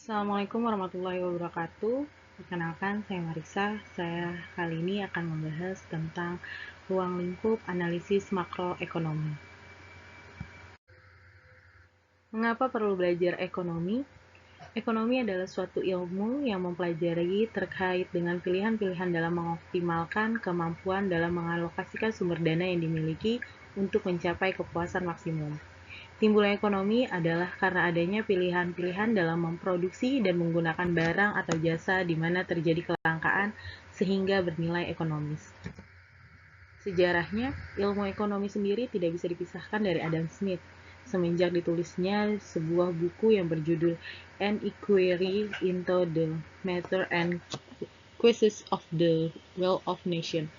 Assalamualaikum warahmatullahi wabarakatuh. Perkenalkan, saya Marisa. Saya kali ini akan membahas tentang ruang lingkup analisis makroekonomi. Mengapa perlu belajar ekonomi? Ekonomi adalah suatu ilmu yang mempelajari terkait dengan pilihan-pilihan dalam mengoptimalkan kemampuan dalam mengalokasikan sumber dana yang dimiliki untuk mencapai kepuasan maksimum. Timbulnya ekonomi adalah karena adanya pilihan-pilihan dalam memproduksi dan menggunakan barang atau jasa di mana terjadi kelangkaan sehingga bernilai ekonomis. Sejarahnya, ilmu ekonomi sendiri tidak bisa dipisahkan dari Adam Smith, semenjak ditulisnya sebuah buku yang berjudul An Inquiry into the Matter and Causes of the Wealth of Nations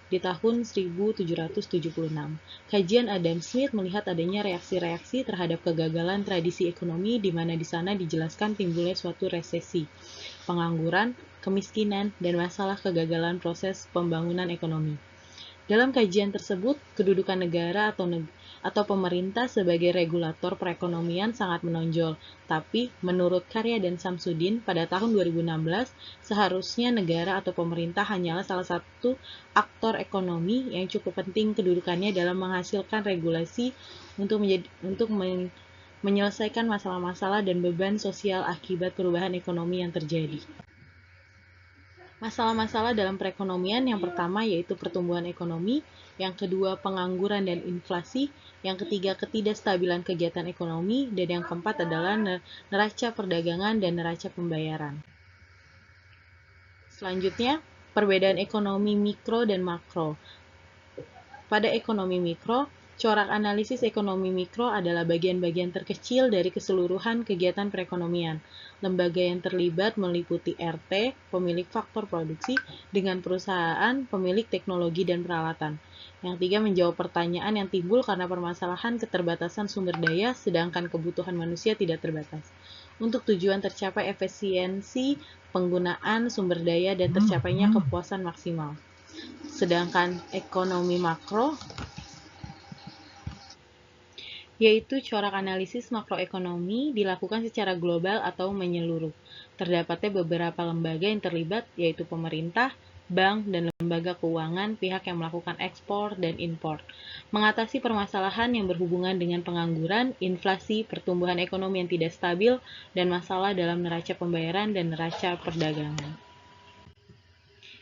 di tahun 1776. Kajian Adam Smith melihat adanya reaksi-reaksi terhadap kegagalan tradisi ekonomi di mana di sana dijelaskan timbulnya suatu resesi, pengangguran, kemiskinan, dan masalah kegagalan proses pembangunan ekonomi. Dalam kajian tersebut, kedudukan negara atau pemerintah sebagai regulator perekonomian sangat menonjol. Tapi, menurut Karya dan Samsudin, pada tahun 2016, seharusnya negara atau pemerintah hanyalah salah satu aktor ekonomi yang cukup penting kedudukannya dalam menghasilkan regulasi untuk menyelesaikan masalah-masalah dan beban sosial akibat perubahan ekonomi yang terjadi. Masalah-masalah dalam perekonomian yang pertama yaitu pertumbuhan ekonomi, yang kedua pengangguran dan inflasi, yang ketiga ketidakstabilan kegiatan ekonomi, dan yang keempat adalah neraca perdagangan dan neraca pembayaran. Selanjutnya, perbedaan ekonomi mikro dan makro. Pada ekonomi mikro, corak analisis ekonomi mikro adalah bagian-bagian terkecil dari keseluruhan kegiatan perekonomian. Lembaga yang terlibat meliputi RT, pemilik faktor produksi, dengan perusahaan, pemilik teknologi dan peralatan. Yang tiga, menjawab pertanyaan yang timbul karena permasalahan keterbatasan sumber daya, sedangkan kebutuhan manusia tidak terbatas. Untuk tujuan tercapai efisiensi penggunaan sumber daya dan tercapainya kepuasan maksimal. Sedangkan ekonomi makro yaitu corak analisis makroekonomi dilakukan secara global atau menyeluruh. Terdapatnya beberapa lembaga yang terlibat, yaitu pemerintah, bank, dan lembaga keuangan, pihak yang melakukan ekspor dan impor. Mengatasi permasalahan yang berhubungan dengan pengangguran, inflasi, pertumbuhan ekonomi yang tidak stabil, dan masalah dalam neraca pembayaran dan neraca perdagangan.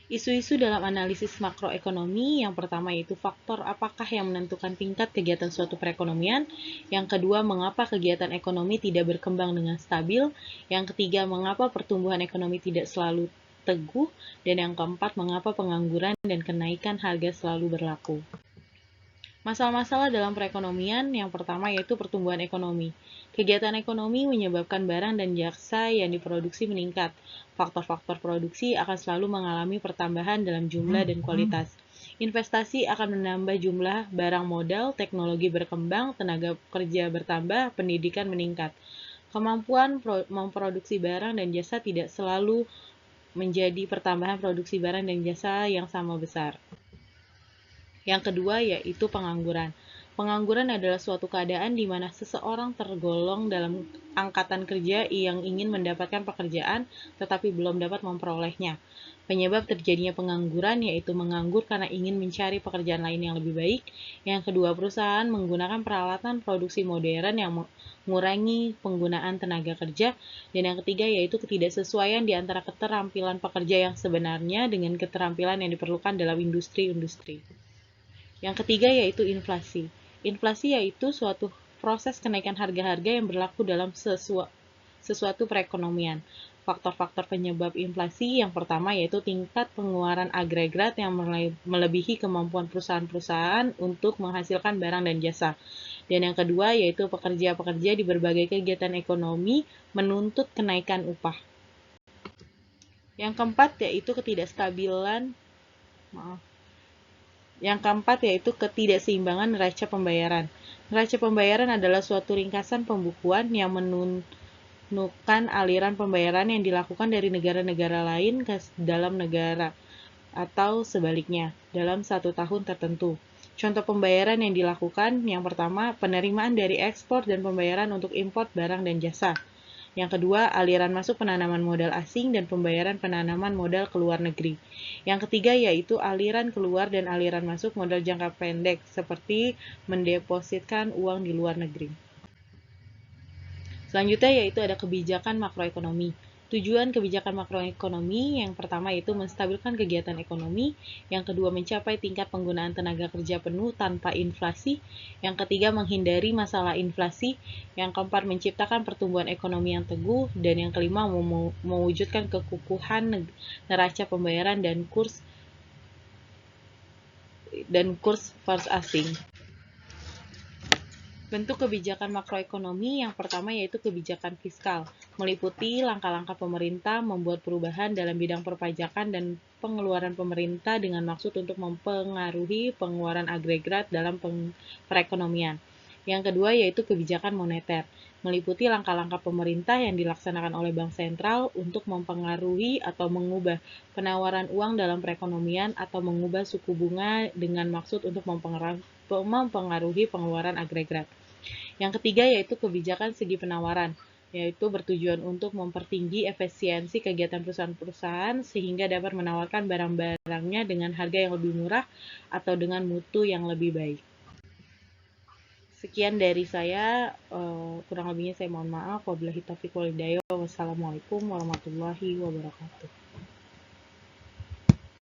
Isu-isu dalam analisis makroekonomi yang pertama yaitu faktor apakah yang menentukan tingkat kegiatan suatu perekonomian, yang kedua mengapa kegiatan ekonomi tidak berkembang dengan stabil, yang ketiga mengapa pertumbuhan ekonomi tidak selalu teguh, dan yang keempat mengapa pengangguran dan kenaikan harga selalu berlaku. Masalah-masalah dalam perekonomian yang pertama yaitu pertumbuhan ekonomi. Kegiatan ekonomi menyebabkan barang dan jasa yang diproduksi meningkat. Faktor-faktor produksi akan selalu mengalami pertambahan dalam jumlah dan kualitas. Investasi akan menambah jumlah barang modal, teknologi berkembang, tenaga kerja bertambah, pendidikan meningkat. Kemampuan memproduksi barang dan jasa tidak selalu menjadi pertambahan produksi barang dan jasa yang sama besar. Yang kedua yaitu pengangguran. Pengangguran adalah suatu keadaan di mana seseorang tergolong dalam angkatan kerja yang ingin mendapatkan pekerjaan tetapi belum dapat memperolehnya. Penyebab terjadinya pengangguran yaitu menganggur karena ingin mencari pekerjaan lain yang lebih baik. Yang kedua, perusahaan menggunakan peralatan produksi modern yang mengurangi penggunaan tenaga kerja. Dan yang ketiga yaitu ketidaksesuaian di antara keterampilan pekerja yang sebenarnya dengan keterampilan yang diperlukan dalam industri-industri. Yang ketiga yaitu inflasi. Inflasi yaitu suatu proses kenaikan harga-harga yang berlaku dalam sesuatu perekonomian. Faktor-faktor penyebab inflasi yang pertama yaitu tingkat pengeluaran agregat yang melebihi kemampuan perusahaan-perusahaan untuk menghasilkan barang dan jasa. Dan yang kedua yaitu pekerja-pekerja di berbagai kegiatan ekonomi menuntut kenaikan upah. Yang keempat yaitu ketidakseimbangan neraca pembayaran. Neraca pembayaran adalah suatu ringkasan pembukuan yang menunjukkan aliran pembayaran yang dilakukan dari negara-negara lain ke dalam negara atau sebaliknya dalam satu tahun tertentu. Contoh pembayaran yang dilakukan yang pertama, penerimaan dari ekspor dan pembayaran untuk impor barang dan jasa. Yang kedua, aliran masuk penanaman modal asing dan pembayaran penanaman modal ke luar negeri. Yang ketiga yaitu aliran keluar dan aliran masuk modal jangka pendek seperti mendepositkan uang di luar negeri. Selanjutnya yaitu ada kebijakan makroekonomi. Tujuan kebijakan makroekonomi yang pertama yaitu menstabilkan kegiatan ekonomi, yang kedua mencapai tingkat penggunaan tenaga kerja penuh tanpa inflasi, yang ketiga menghindari masalah inflasi, yang keempat menciptakan pertumbuhan ekonomi yang teguh, dan yang kelima mewujudkan kekukuhan neraca pembayaran dan kurs kurs asing. Bentuk kebijakan makroekonomi yang pertama yaitu kebijakan fiskal, meliputi langkah-langkah pemerintah membuat perubahan dalam bidang perpajakan dan pengeluaran pemerintah dengan maksud untuk mempengaruhi pengeluaran agregat dalam perekonomian. Yang kedua yaitu kebijakan moneter, meliputi langkah-langkah pemerintah yang dilaksanakan oleh Bank Sentral untuk mempengaruhi atau mengubah penawaran uang dalam perekonomian atau mengubah suku bunga dengan maksud untuk mempengaruhi pengeluaran agregat. Yang ketiga yaitu kebijakan segi penawaran, yaitu bertujuan untuk mempertinggi efisiensi kegiatan perusahaan-perusahaan sehingga dapat menawarkan barang-barangnya dengan harga yang lebih murah atau dengan mutu yang lebih baik. Sekian dari saya, kurang lebihnya saya mohon maaf. Wabillahi taufiq wal hidayah. Wassalamualaikum warahmatullahi wabarakatuh.